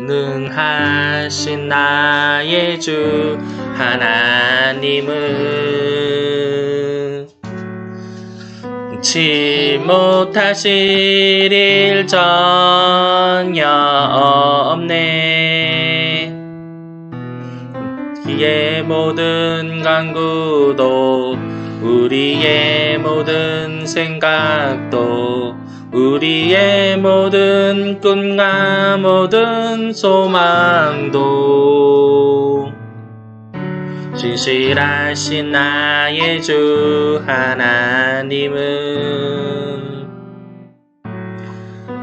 능하신 나의 주 하나님은 치 못하실 일 전혀 없네. 그의 모든 간구도 우리의 모든 생각도 우리의 모든 꿈과 모든 소망도 진실하신 나의 주 하나님은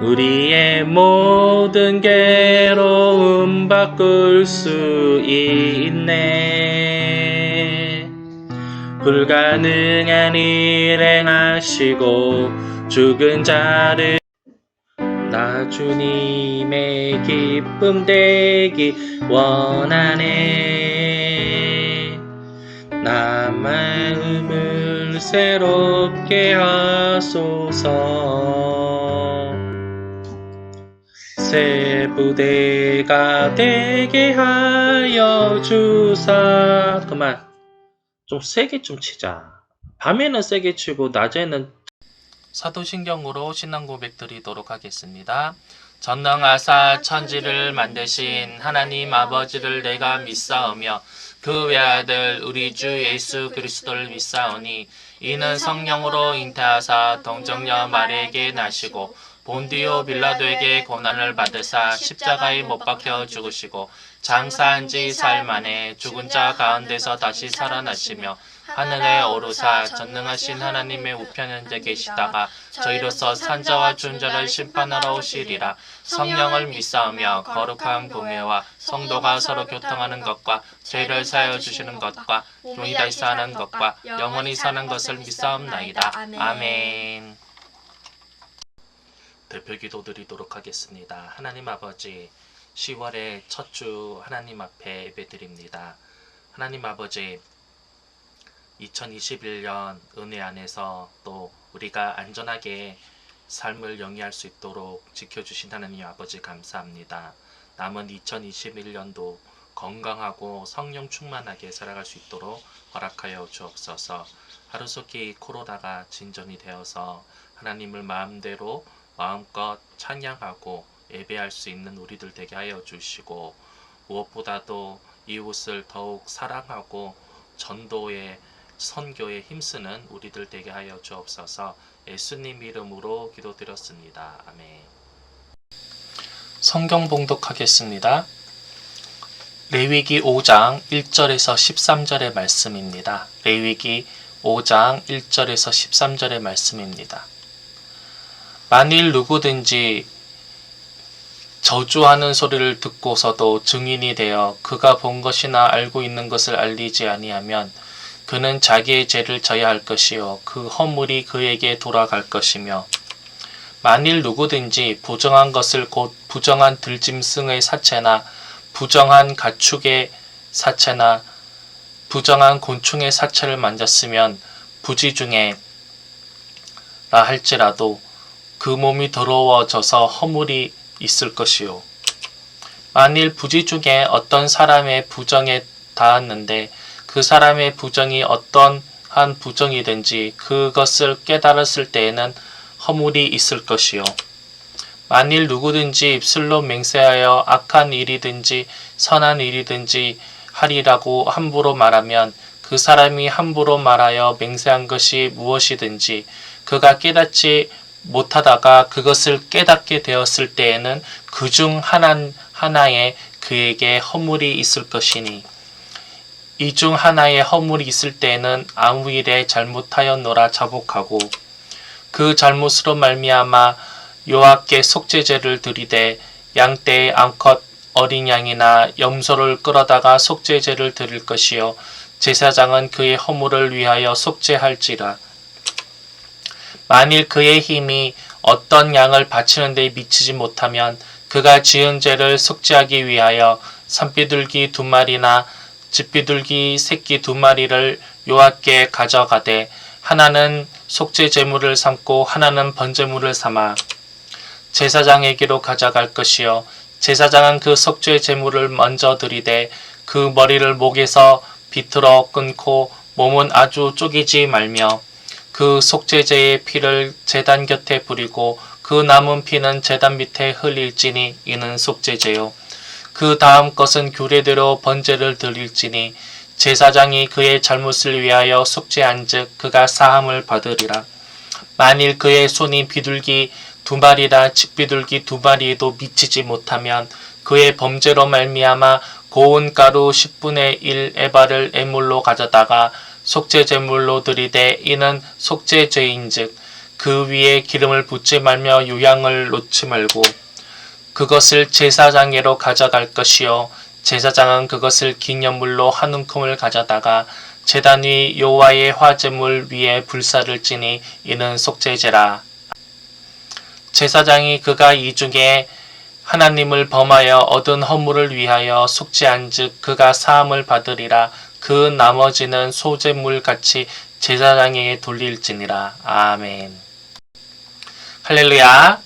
우리의 모든 괴로움 바꿀 수 있네. 불가능한 일 행하시고 죽은 자를 나 주님의 기쁨 되기 원하네. 나 마음을 새롭게 하소서. 새 부대가 되게 하여 주사. 그만 좀 세게 좀 치자. 밤에는 세게 치고 낮에는 사도신경으로 신앙 고백 드리도록 하겠습니다. 전능하사 천지를 만드신 하나님 아버지를 내가 믿사오며 그 외아들 우리 주 예수 그리스도를 믿사오니 이는 성령으로 잉태하사 동정녀 마리에게 나시고 본디오 빌라도에게 고난을 받으사 십자가에 못 박혀 죽으시고 장사한 지 사흘 만에 죽은 자 가운데서 다시 살아나시며 하늘에 오르사 전능하신 하나님의 우편현재 계시다가 저희로서 산자와 존자를 심판하러 오시리라. 성령을 믿사오며 거룩한 공회와 성도가 서로 교통하는 것과 죄를 사하여 주시는 것과 종이 다시 사는 것과 영원히 사는 것을 믿사옵나이다. 아멘. 대표 기도 드리도록 하겠습니다. 하나님 아버지, 10월의 첫 주 하나님 앞에 예배드립니다. 하나님 아버지, 2021년 은혜 안에서 또 우리가 안전하게 삶을 영위할 수 있도록 지켜주신 하나님 아버지 감사합니다. 남은 2021년도 건강하고 성령 충만하게 살아갈 수 있도록 허락하여 주옵소서. 하루속히 코로나가 진전이 되어서 하나님을 마음대로 마음껏 찬양하고 예배할 수 있는 우리들 되게 하여 주시고, 무엇보다도 이웃을 더욱 사랑하고 전도에 선교에 힘쓰는 우리들 되게 하여 주옵소서. 예수님 이름으로 기도드렸습니다. 아멘. 성경 봉독하겠습니다. 레위기 5장 1절에서 13절의 말씀입니다. 레위기 5장 1절에서 13절의 말씀입니다. 만일 누구든지 저주하는 소리를 듣고서도 증인이 되어 그가 본 것이나 알고 있는 것을 알리지 아니하면 그는 자기의 죄를 져야 할 것이요 그 허물이 그에게 돌아갈 것이며, 만일 누구든지 부정한 것을 곧 부정한 들짐승의 사체나 부정한 가축의 사체나 부정한 곤충의 사체를 만졌으면 부지 중에 라 할지라도 그 몸이 더러워져서 허물이 있을 것이요, 만일 부지 중에 어떤 사람의 부정에 닿았는데 그 사람의 부정이 어떠한 부정이든지 그것을 깨달았을 때에는 허물이 있을 것이요, 만일 누구든지 입술로 맹세하여 악한 일이든지 선한 일이든지 하리라고 함부로 말하면 그 사람이 함부로 말하여 맹세한 것이 무엇이든지 그가 깨닫지 못하다가 그것을 깨닫게 되었을 때에는 그중 하나에 그에게 허물이 있을 것이니, 이 중 하나에 허물이 있을 때에는 아무 일에 잘못하였노라 자복하고 그 잘못으로 말미암아 여호와께 속죄제를 드리되 양떼의 암컷 어린 양이나 염소를 끌어다가 속죄제를 드릴 것이요 제사장은 그의 허물을 위하여 속죄할지라. 만일 그의 힘이 어떤 양을 바치는 데 미치지 못하면 그가 지은 죄를 속죄하기 위하여 산비둘기 2마리나 집비둘기 새끼 2마리를 여호와께 가져가되 하나는 속죄 제물을 삼고 하나는 번제물을 삼아 제사장에게로 가져갈 것이요 제사장은 그 속죄 제물을 먼저 드리되 그 머리를 목에서 비틀어 끊고 몸은 아주 쪼개지 말며 그 속죄제의 피를 제단 곁에 뿌리고 그 남은 피는 제단 밑에 흘릴지니 이는 속죄제요. 그 다음 것은 규례대로 번제를 드릴지니 제사장이 그의 잘못을 위하여 속죄한즉 그가 사함을 받으리라. 만일 그의 손이 비둘기 2마리나 집비둘기 2마리에도 미치지 못하면 그의 범죄로 말미암아 고운 가루 10분의 1 에바를 애물로 가져다가 속죄제물로 드리되 이는 속죄죄인즉 그 위에 기름을 붓지 말며 유향을 놓지 말고 그것을 제사장에로 가져갈 것이요 제사장은 그것을 기념물로 한 움큼을 가져다가 제단 위 여호와의 화제물 위에 불사를 찌니 이는 속죄제라. 제사장이 그가 이 중에 하나님을 범하여 얻은 허물을 위하여 속죄한즉 그가 사함을 받으리라. 그 나머지는 소제물 같이 제사장에게 돌릴지니라. 아멘. 할렐루야.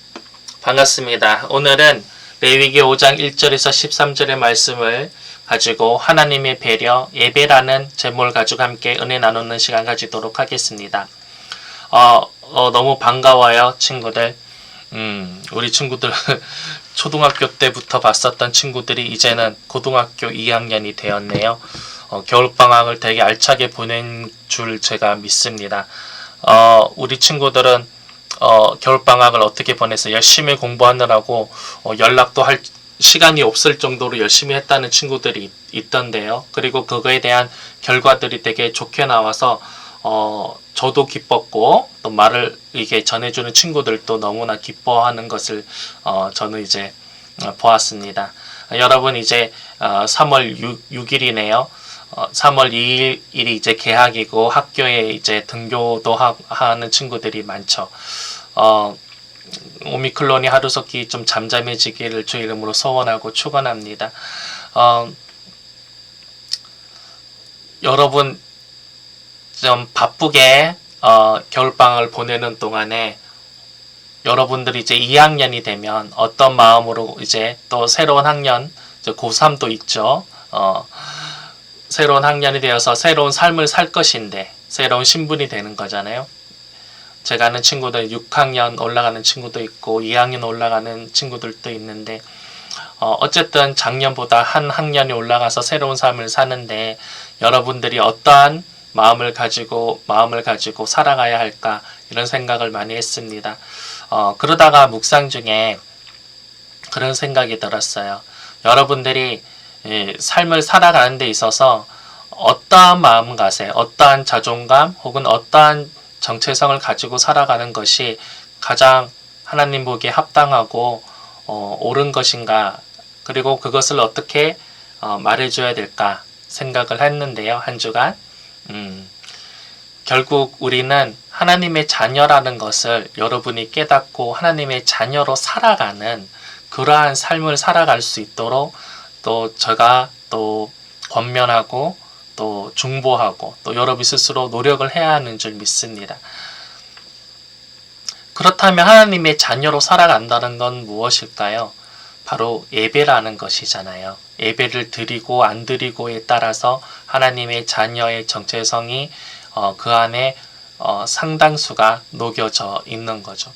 반갑습니다. 오늘은 레위기 5장 1절에서 13절의 말씀을 가지고 하나님의 배려, 예배라는 제목을 가지고 함께 은혜 나누는 시간 가지도록 하겠습니다. 너무 반가워요, 친구들. 우리 친구들 초등학교 때부터 봤었던 친구들이 이제는 고등학교 2학년이 되었네요. 겨울방학을 되게 알차게 보낸 줄 제가 믿습니다. 우리 친구들은 겨울방학을 어떻게 보내서 열심히 공부하느라고 연락도 할 시간이 없을 정도로 열심히 했다는 친구들이 있던데요. 그리고 그거에 대한 결과들이 되게 좋게 나와서 저도 기뻤고 또 말을 이게 전해주는 친구들도 너무나 기뻐하는 것을 저는 이제 보았습니다. 여러분 이제 3월 6일이네요. 3월 2일이 이제 개학이고 학교에 이제 등교도 하는 친구들이 많죠. 오미클론이 하루속히 좀 잠잠해지기를 주 이름으로 소원하고 축원합니다. 여러분 좀 바쁘게 겨울방학을 보내는 동안에 여러분들이 이제 2학년이 되면 어떤 마음으로 이제 또 새로운 학년, 고3도 있죠. 새로운 학년이 되어서 새로운 삶을 살 것인데 새로운 신분이 되는 거잖아요. 제가 아는 친구들 6학년 올라가는 친구도 있고 2학년 올라가는 친구들도 있는데 어쨌든 작년보다 한 학년이 올라가서 새로운 삶을 사는데 여러분들이 어떠한 마음을 가지고 살아가야 할까 이런 생각을 많이 했습니다. 그러다가 묵상 중에 그런 생각이 들었어요. 여러분들이 삶을 살아가는 데 있어서 어떠한 마음가짐, 어떠한 자존감 혹은 어떠한 정체성을 가지고 살아가는 것이 가장 하나님 보기에 합당하고 옳은 것인가, 그리고 그것을 어떻게 말해줘야 될까 생각을 했는데요. 한 주간 결국 우리는 하나님의 자녀라는 것을 여러분이 깨닫고 하나님의 자녀로 살아가는 그러한 삶을 살아갈 수 있도록 또 제가 또 권면하고 또 중보하고 또 여러분 스스로 노력을 해야 하는 줄 믿습니다. 그렇다면 하나님의 자녀로 살아간다는 건 무엇일까요? 바로 예배라는 것이잖아요. 예배를 드리고 안 드리고에 따라서 하나님의 자녀의 정체성이 그 안에 상당수가 녹여져 있는 거죠.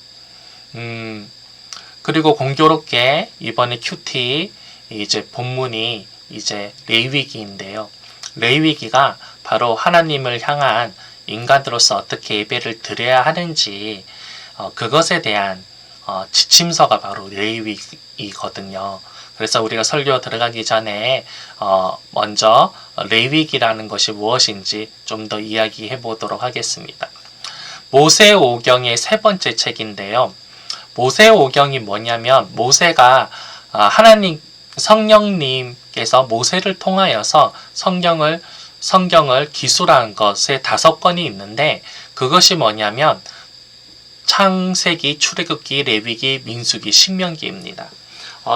그리고 공교롭게 이번에 큐티 이제 본문이 이제 레위기인데요. 레위기가 바로 하나님을 향한 인간으로서 어떻게 예배를 드려야 하는지 그것에 대한 지침서가 바로 레위기거든요. 그래서 우리가 설교 들어가기 전에 먼저 레위기라는 것이 무엇인지 좀 더 이야기해 보도록 하겠습니다. 모세오경의 세 번째 책인데요. 모세오경이 뭐냐면 모세가 하나님 성령님께서 모세를 통하여서 성경을 기술한 것에 5권이 있는데 그것이 뭐냐면 창세기, 출애굽기, 레위기, 민수기, 신명기입니다.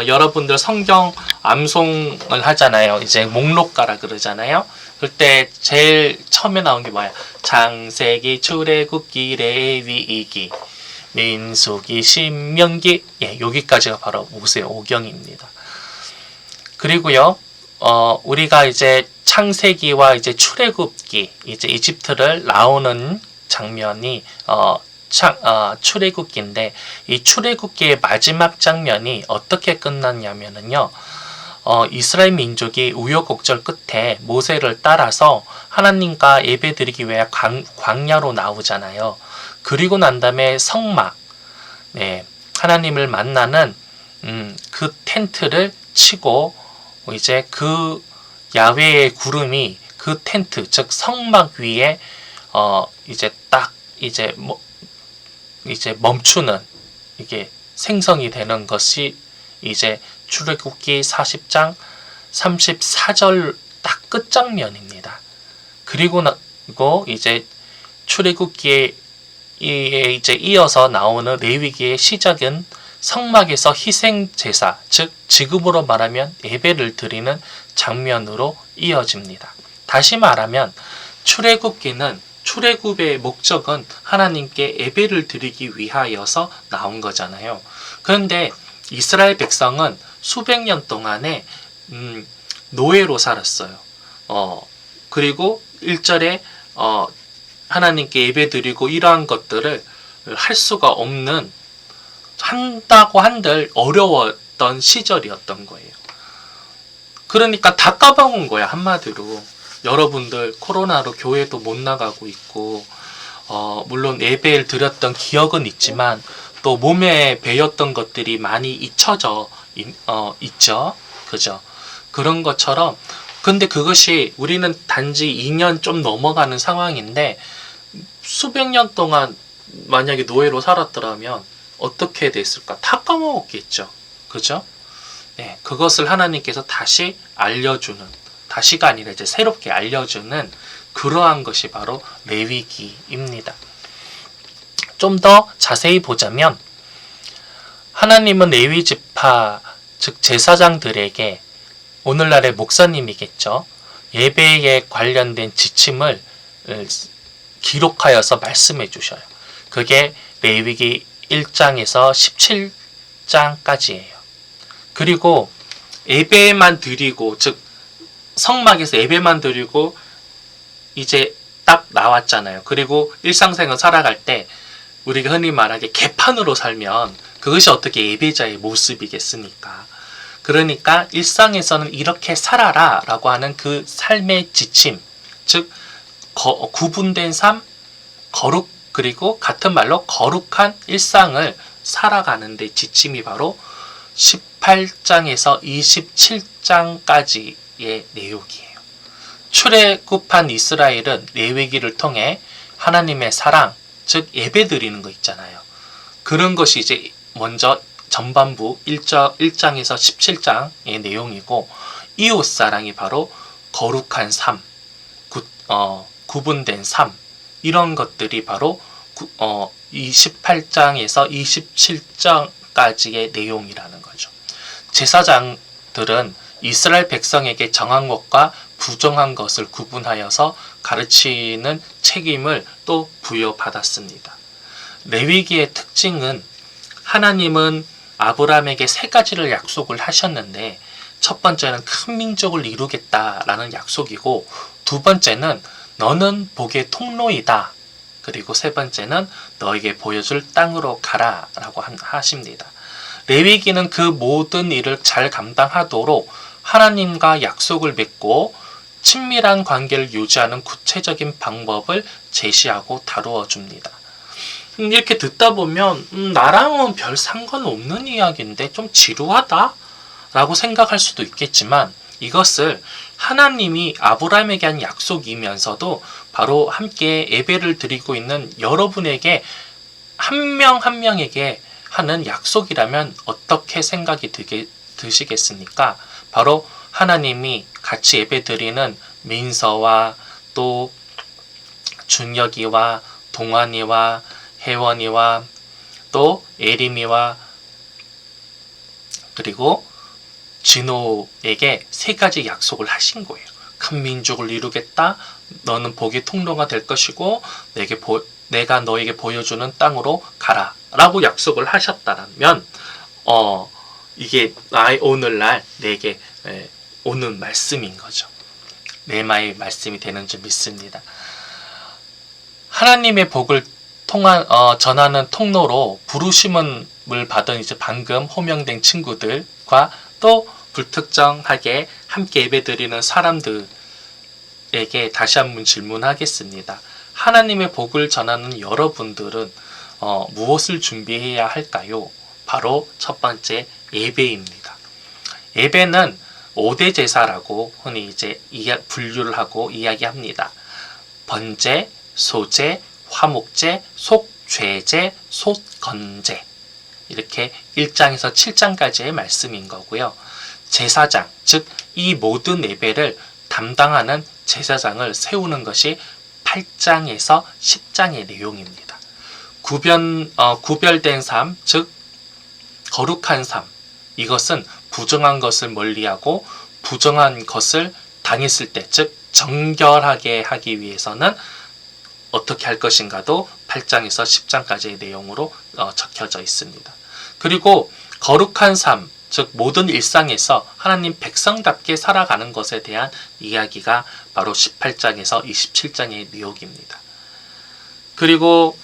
여러분들 성경 암송을 하잖아요. 이제 목록가라 그러잖아요. 그때 제일 처음에 나온 게 뭐야? 창세기, 출애굽기, 레위기. 민수기, 신명기, 여기까지가 바로 모세 오경입니다. 그리고요, 우리가 이제 창세기와 이제 출애굽기, 이제 이집트를 나오는 장면이 출애굽기인데, 이 출애굽기의 마지막 장면이 어떻게 끝났냐면은요, 이스라엘 민족이 우여곡절 끝에 모세를 따라서 하나님과 예배드리기 위해 광야로 나오잖아요. 그리고 난 다음에 성막, 하나님을 만나는 그 텐트를 치고 이제 그 야훼의 구름이 그 텐트, 즉 성막 위에 이제 딱 이제 멈추는, 이게 생성이 되는 것이 이제 출애굽기 40장 34절 딱 끝장면입니다. 그리고 이제 출애굽기에 이제 이어서 나오는 레위기의 시작은 성막에서 희생 제사, 즉 지금으로 말하면 예배를 드리는 장면으로 이어집니다. 다시 말하면 출애굽의 목적은 하나님께 예배를 드리기 위하여서 나온 거잖아요. 그런데 이스라엘 백성은 수백 년 동안에 노예로 살았어요. 그리고 일절에 하나님께 예배드리고 이러한 것들을 할 수가 없는, 한다고 한들 어려웠던 시절이었던 거예요. 그러니까 다 까먹은 거야, 한마디로. 여러분들 코로나로 교회도 못 나가고 있고, 물론 예배를 드렸던 기억은 있지만 또 몸에 배였던 것들이 많이 잊혀져 있죠. 그죠? 그런 것처럼, 근데 그것이 우리는 단지 2년 좀 넘어가는 상황인데 수백 년 동안 만약에 노예로 살았더라면 어떻게 됐을까? 다 까먹었겠죠. 그죠? 네, 그것을 하나님께서 다시 알려주는, 다시가 아니라 이제 새롭게 알려주는 그러한 것이 바로 레위기입니다. 좀 더 자세히 보자면 하나님은 레위 지파, 즉 제사장들에게, 오늘날의 목사님이겠죠, 예배에 관련된 지침을 기록하여서 말씀해 주셔요. 그게 레위기 1장에서 17장까지예요. 그리고 예배만 드리고, 즉 성막에서 예배만 드리고 이제 딱 나왔잖아요. 그리고 일상생활 살아갈 때 우리가 흔히 말하게 개판으로 살면 그것이 어떻게 예배자의 모습이겠습니까? 그러니까 일상에서는 이렇게 살아라 라고 하는 그 삶의 지침, 즉 구분된 삶, 그리고 같은 말로 거룩한 일상을 살아가는데 지침이 바로 18장에서 27장까지의 내용이에요. 출애굽한 이스라엘은 레위기를 통해 하나님의 사랑, 즉 예배드리는 거 있잖아요. 그런 것이 이제 먼저 전반부 1장에서 17장의 내용이고, 이웃사랑이 바로 거룩한 삶, 구분된 삶, 이런 것들이 바로 28장에서 27장까지의 내용이라는 거죠. 제사장들은 이스라엘 백성에게 정한 것과 부정한 것을 구분하여서 가르치는 책임을 또 부여받았습니다. 레위기의 특징은, 하나님은 아브라함에게 3가지를 약속을 하셨는데, 첫 번째는 큰 민족을 이루겠다라는 약속이고, 두 번째는 너는 복의 통로이다. 그리고 세 번째는 너에게 보여줄 땅으로 가라 라고 하십니다. 레위기는 그 모든 일을 잘 감당하도록 하나님과 약속을 맺고 친밀한 관계를 유지하는 구체적인 방법을 제시하고 다루어 줍니다. 이렇게 듣다 보면 나랑은 별 상관없는 이야기인데 좀 지루하다 라고 생각할 수도 있겠지만, 이것을 하나님이 아브라함에게 한 약속이면서도 바로 함께 예배를 드리고 있는 여러분에게, 한 명 한 명에게 하는 약속이라면 어떻게 생각이 드시겠습니까? 바로 하나님이 같이 예배 드리는 민서와 또 준혁이와 동환이와 혜원이와 또 예림이와 그리고 진호에게 3가지 약속을 하신 거예요. 큰 민족을 이루겠다. 너는 복의 통로가 될 것이고 내가 너에게 보여주는 땅으로 가라. 라고 약속을 하셨다면 이게 오늘날 내게 오는 말씀인 거죠. 레마의 말씀이 되는 줄 믿습니다. 하나님의 복을 전하는 통로로 부르심을 받은 이제 방금 호명된 친구들과 또 불특정하게 함께 예배드리는 사람들에게 다시 한번 질문하겠습니다. 하나님의 복을 전하는 여러분들은 무엇을 준비해야 할까요? 바로 첫 번째 예배입니다. 예배는 5대 제사라고 흔히 이제 분류를 하고 이야기합니다. 번제, 소제, 화목제, 속죄제, 속건제, 이렇게 1장에서 7장까지의 말씀인 거고요. 제사장, 즉 이 모든 예배를 담당하는 제사장을 세우는 것이 8장에서 10장의 내용입니다. 구별된 삶, 즉 거룩한 삶, 이것은 부정한 것을 멀리하고 부정한 것을 당했을 때, 즉 정결하게 하기 위해서는 어떻게 할 것인가도 8장에서 10장까지의 내용으로 적혀져 있습니다. 그리고 거룩한 삶, 즉 모든 일상에서 하나님 백성답게 살아가는 것에 대한 이야기가 바로 18장에서 27장의 내용입니다. 그리고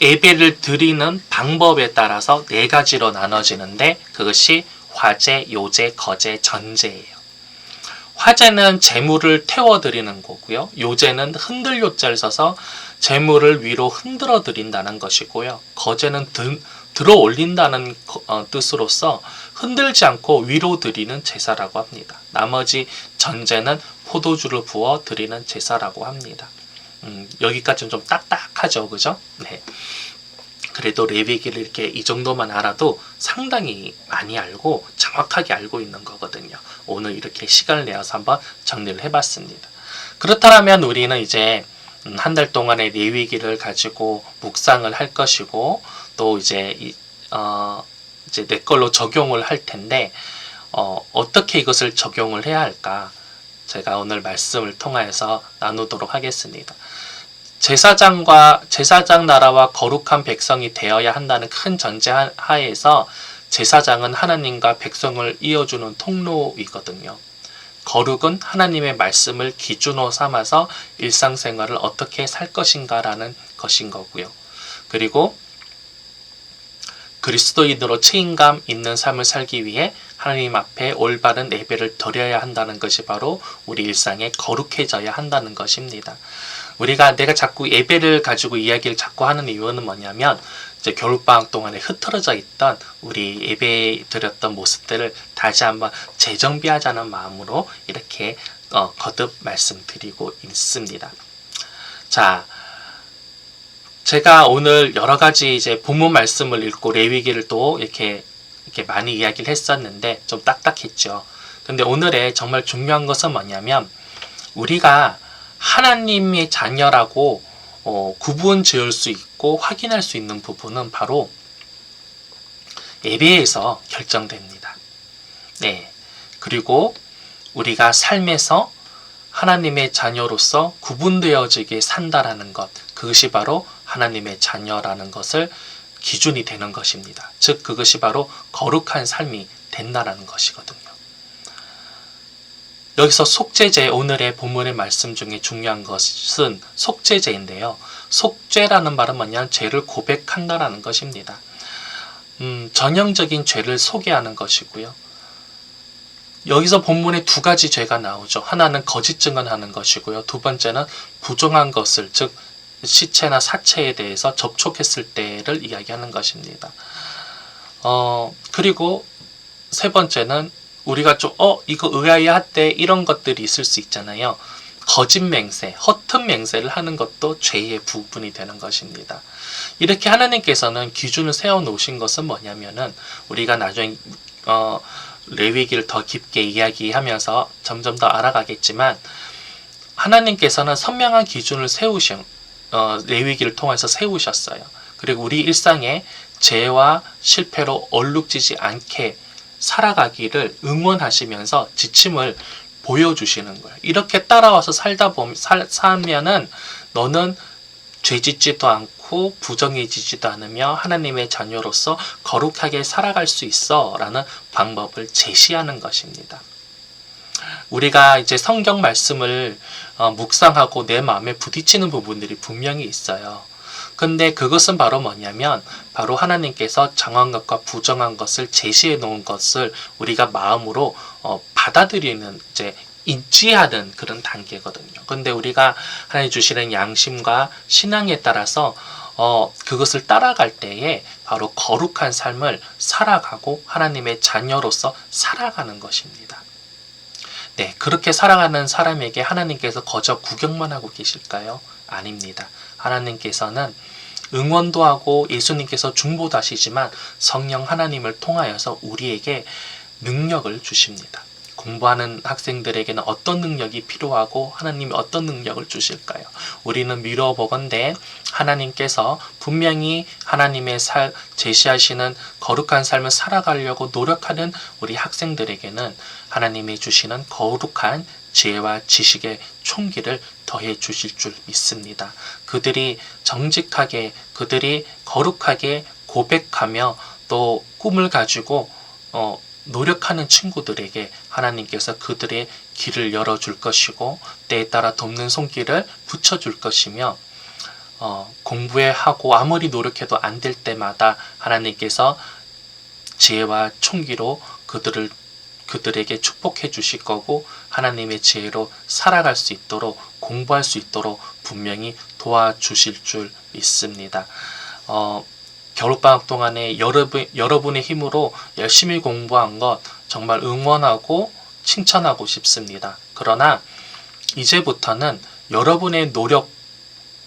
예배를 드리는 방법에 따라서 4가지로 나눠지는데 그것이 화제, 요제, 거제, 전제예요. 화제는 재물을 태워드리는 거고요. 요제는 흔들 요자를 써서 재물을 위로 흔들어 드린다는 것이고요. 거제는 들어 올린다는 뜻으로서 흔들지 않고 위로 드리는 제사라고 합니다. 나머지 전제는 포도주를 부어 드리는 제사라고 합니다. 여기까지는 좀 딱딱하죠, 그죠? 네. 그래도 레위기를 이렇게 이 정도만 알아도 상당히 많이 알고 정확하게 알고 있는 거거든요. 오늘 이렇게 시간을 내어서 한번 정리를 해봤습니다. 그렇다면 우리는 이제 한 달 동안의 레위기를 가지고 묵상을 할 것이고 또 이제 내 걸로 적용을 할 텐데 어떻게 이것을 적용을 해야 할까? 제가 오늘 말씀을 통하여서 나누도록 하겠습니다. 제사장 나라와 거룩한 백성이 되어야 한다는 큰 전제 하에서 제사장은 하나님과 백성을 이어주는 통로이거든요. 거룩은 하나님의 말씀을 기준으로 삼아서 일상생활을 어떻게 살 것인가라는 것인 거고요. 그리고 그리스도인으로 책임감 있는 삶을 살기 위해 하나님 앞에 올바른 예배를 드려야 한다는 것이 바로 우리 일상에 거룩해져야 한다는 것입니다. 내가 자꾸 예배를 가지고 이야기를 자꾸 하는 이유는 뭐냐면 이제 겨울방학 동안에 흐트러져 있던 우리 예배 드렸던 모습들을 다시 한번 재정비하자는 마음으로 이렇게 거듭 말씀드리고 있습니다. 자, 제가 오늘 여러 가지 이제 본문 말씀을 읽고 레위기를 또 이렇게 많이 이야기를 했었는데 좀 딱딱했죠. 근데 오늘의 정말 중요한 것은 뭐냐면 우리가 하나님의 자녀라고 구분 지을 수 있고 확인할 수 있는 부분은 바로 예배에서 결정됩니다. 네. 그리고 우리가 삶에서 하나님의 자녀로서 구분되어지게 산다라는 것, 그것이 바로 하나님의 자녀라는 것을 기준이 되는 것입니다. 즉 그것이 바로 거룩한 삶이 된다라는 것이거든요. 여기서 속죄제, 오늘의 본문의 말씀 중에 중요한 것은 속죄제인데요. 속죄라는 말은 뭐냐면 죄를 고백한다라는 것입니다. 전형적인 죄를 소개하는 것이고요. 여기서 본문에 2가지 죄가 나오죠. 하나는 거짓 증언하는 것이고요. 2번째는 부정한 것을, 즉 시체나 사체에 대해서 접촉했을 때를 이야기하는 것입니다. 그리고 3번째는 우리가 좀 이거 의아해할 이런 것들이 있을 수 있잖아요. 거짓 맹세, 허튼 맹세를 하는 것도 죄의 부분이 되는 것입니다. 이렇게 하나님께서는 기준을 세워 놓으신 것은 뭐냐면은 우리가 나중에 레위기를 더 깊게 이야기하면서 점점 더 알아가겠지만 하나님께서는 선명한 기준을 레위기를 통해서 세우셨어요. 그리고 우리 일상에 죄와 실패로 얼룩지지 않게 살아가기를 응원하시면서 지침을 보여주시는 거예요. 이렇게 따라와서 살면은 너는 죄짓지도 않고 부정해지지도 않으며 하나님의 자녀로서 거룩하게 살아갈 수 있어 라는 방법을 제시하는 것입니다. 우리가 이제 성경 말씀을 묵상하고 내 마음에 부딪히는 부분들이 분명히 있어요. 근데 그것은 바로 뭐냐면 바로 하나님께서 정한 것과 부정한 것을 제시해 놓은 것을 우리가 마음으로 받아들이는, 이제 인지하는 그런 단계거든요. 근데 우리가 하나님 주시는 양심과 신앙에 따라서 그것을 따라갈 때에 바로 거룩한 삶을 살아가고 하나님의 자녀로서 살아가는 것입니다. 네, 그렇게 살아가는 사람에게 하나님께서 거저 구경만 하고 계실까요? 아닙니다. 하나님께서는 응원도 하고 예수님께서 중보도 하시지만 성령 하나님을 통하여서 우리에게 능력을 주십니다. 공부하는 학생들에게는 어떤 능력이 필요하고 하나님이 어떤 능력을 주실까요? 우리는 미뤄보건대 하나님께서 분명히 하나님의 제시하시는 거룩한 삶을 살아가려고 노력하는 우리 학생들에게는 하나님이 주시는 거룩한 지혜와 지식의 총기를 더해 주실 줄 믿습니다. 그들이 정직하게, 그들이 거룩하게 고백하며 또 꿈을 가지고 노력하는 친구들에게 하나님께서 그들의 길을 열어줄 것이고 때에 따라 돕는 손길을 붙여줄 것이며 공부에 하고 아무리 노력해도 안 될 때마다 하나님께서 지혜와 총기로 그들에게 축복해 주실 거고 하나님의 지혜로 살아갈 수 있도록 공부할 수 있도록 분명히 도와주실 줄 믿습니다. 겨울방학 동안에 여러분의 힘으로 열심히 공부한 것 정말 응원하고 칭찬하고 싶습니다. 그러나 이제부터는 여러분의 노력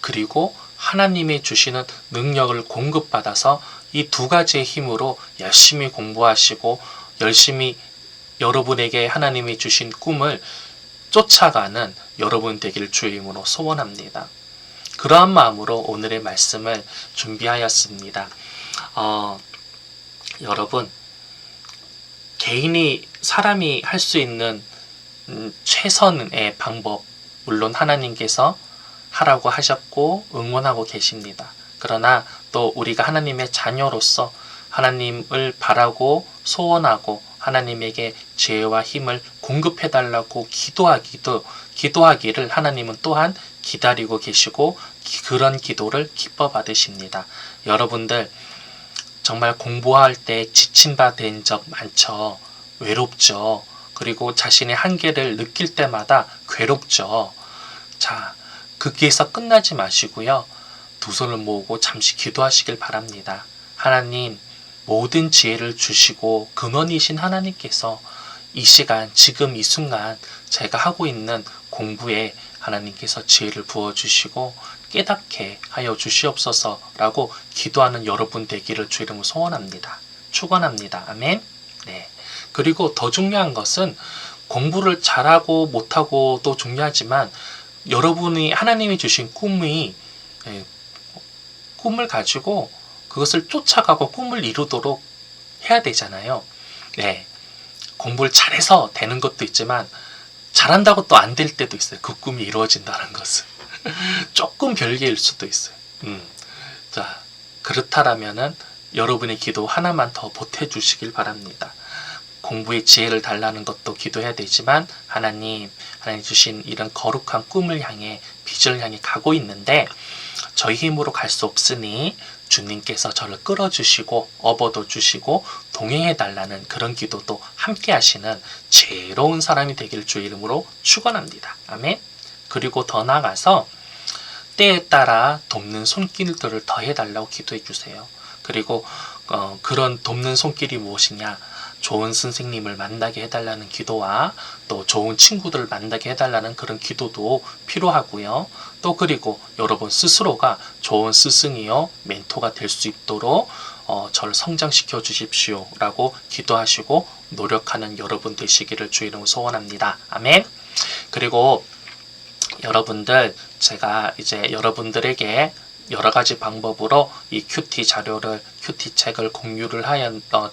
그리고 하나님이 주시는 능력을 공급받아서 이 두 가지의 힘으로 열심히 공부하시고 열심히 여러분에게 하나님이 주신 꿈을 쫓아가는 여러분 되기를 주의 이름으로 소원합니다. 그러한 마음으로 오늘의 말씀을 준비하였습니다. 여러분, 사람이 할 수 있는 최선의 방법, 물론 하나님께서 하라고 하셨고 응원하고 계십니다. 그러나 또 우리가 하나님의 자녀로서 하나님을 바라고 소원하고 하나님에게 지혜와 힘을 공급해달라고 기도하기를 하나님은 또한 기다리고 계시고 그런 기도를 기뻐 받으십니다. 여러분들 정말 공부할 때 지친 바 된 적 많죠. 외롭죠. 그리고 자신의 한계를 느낄 때마다 괴롭죠. 자, 거기에서 끝나지 마시고요. 두 손을 모으고 잠시 기도하시길 바랍니다. 하나님, 모든 지혜를 주시고 근원이신 하나님께서 이 시간, 지금 이 순간 제가 하고 있는 공부에 하나님께서 지혜를 부어주시고 깨닫게 하여 주시옵소서라고 기도하는 여러분 되기를 주 이름으로 소원합니다. 축원합니다. 아멘. 네. 그리고 더 중요한 것은 공부를 잘하고 못하고도 중요하지만 여러분이 하나님이 주신 꿈을 가지고 그것을 쫓아가고 꿈을 이루도록 해야 되잖아요. 네. 공부를 잘해서 되는 것도 있지만 잘한다고 또 안 될 때도 있어요. 그 꿈이 이루어진다는 것은. 조금 별개일 수도 있어요. 자, 그렇다라면은 여러분의 기도 하나만 더 보태주시길 바랍니다. 공부에 지혜를 달라는 것도 기도해야 되지만 하나님 주신 이런 거룩한 꿈을 향해 비전을 향해 가고 있는데 저희 힘으로 갈 수 없으니 주님께서 저를 끌어주시고 업어도 주시고 동행해 달라는 그런 기도도 함께 하시는 지혜로운 사람이 되길 주의 이름으로 축원합니다. 아멘. 그리고 더 나아가서 때에 따라 돕는 손길들을 더해 달라고 기도해 주세요. 그리고 그런 돕는 손길이 무엇이냐? 좋은 선생님을 만나게 해달라는 기도와 또 좋은 친구들을 만나게 해달라는 그런 기도도 필요하고요. 또 그리고 여러분 스스로가 좋은 스승이요 멘토가 될 수 있도록 저를 성장시켜 주십시오 라고 기도하시고 노력하는 여러분 되시기를 주의 이름으로 소원합니다. 아멘. 그리고 여러분들 제가 이제 여러분들에게 여러 가지 방법으로 이 큐티 책을 공유를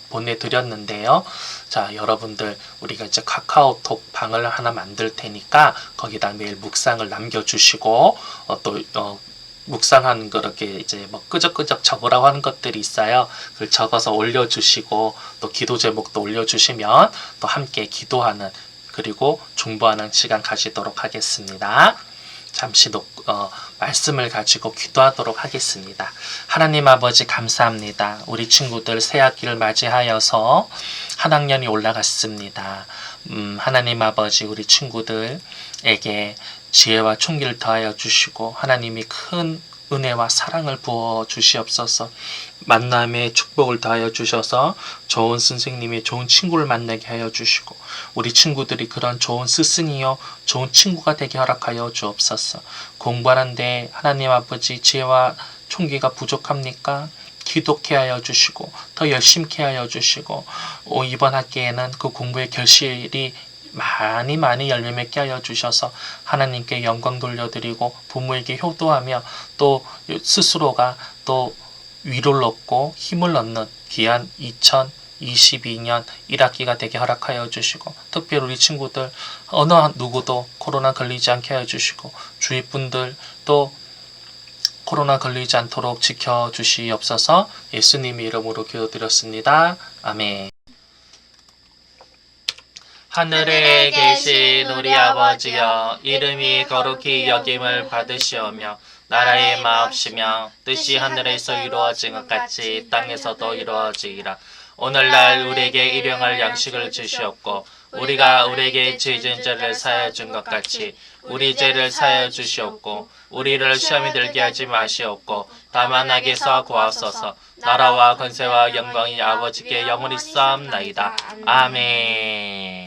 보내드렸는데요. 자, 여러분들 우리가 이제 카카오톡 방을 하나 만들 테니까 거기다 매일 묵상을 남겨주시고 또 묵상하는 그렇게 이제 뭐 끄적끄적 적으라고 하는 것들이 있어요. 그걸 적어서 올려주시고 또 기도 제목도 올려주시면 또 함께 기도하는 그리고 중보하는 시간 가지도록 하겠습니다. 잠시 말씀을 가지고 기도하도록 하겠습니다. 하나님 아버지 감사합니다. 우리 친구들 새학기를 맞이하여서 한 학년이 올라갔습니다. 하나님 아버지 우리 친구들에게 지혜와 총기를 더하여 주시고 하나님이 큰 은혜와 사랑을 부어 주시옵소서. 만남의 축복을 더하여 주셔서 좋은 선생님이 좋은 친구를 만나게 하여 주시고 우리 친구들이 그런 좋은 스승이요 좋은 친구가 되게 허락하여 주옵소서. 공부하는데 하나님 아버지 지혜와 총기가 부족합니까? 기독케 하여 주시고 더 열심히 하여 주시고 이번 학기에는 그 공부의 결실이 많이 열매 맺게 하여 주셔서 하나님께 영광 돌려드리고 부모에게 효도하며 또 스스로가 또 위로를 얻고 힘을 얻는 귀한 2022년 1학기가 되게 허락하여 주시고 특별히 우리 친구들 어느 누구도 코로나 걸리지 않게 하여 주시고 주위 분들 또 코로나 걸리지 않도록 지켜주시옵소서. 예수님 이름으로 기도드렸습니다. 아멘. 하늘에 계신 우리 아버지여 이름이 거룩히 여김을 받으시오며 나라의 마옵시며 뜻이 하늘에서 이루어진 것 같이 땅에서도 이루어지리라. 오늘날 우리에게 일용할 양식을 주시옵고 우리가 우리에게 죄진 죄를 사하여 준 것 같이 우리 죄를 사하여 주시옵고 우리를 시험에 들게 하지 마시옵고 다만 악에서 구하소서. 나라와 권세와 영광이 아버지께 영원히 쌓옵나이다. 아멘.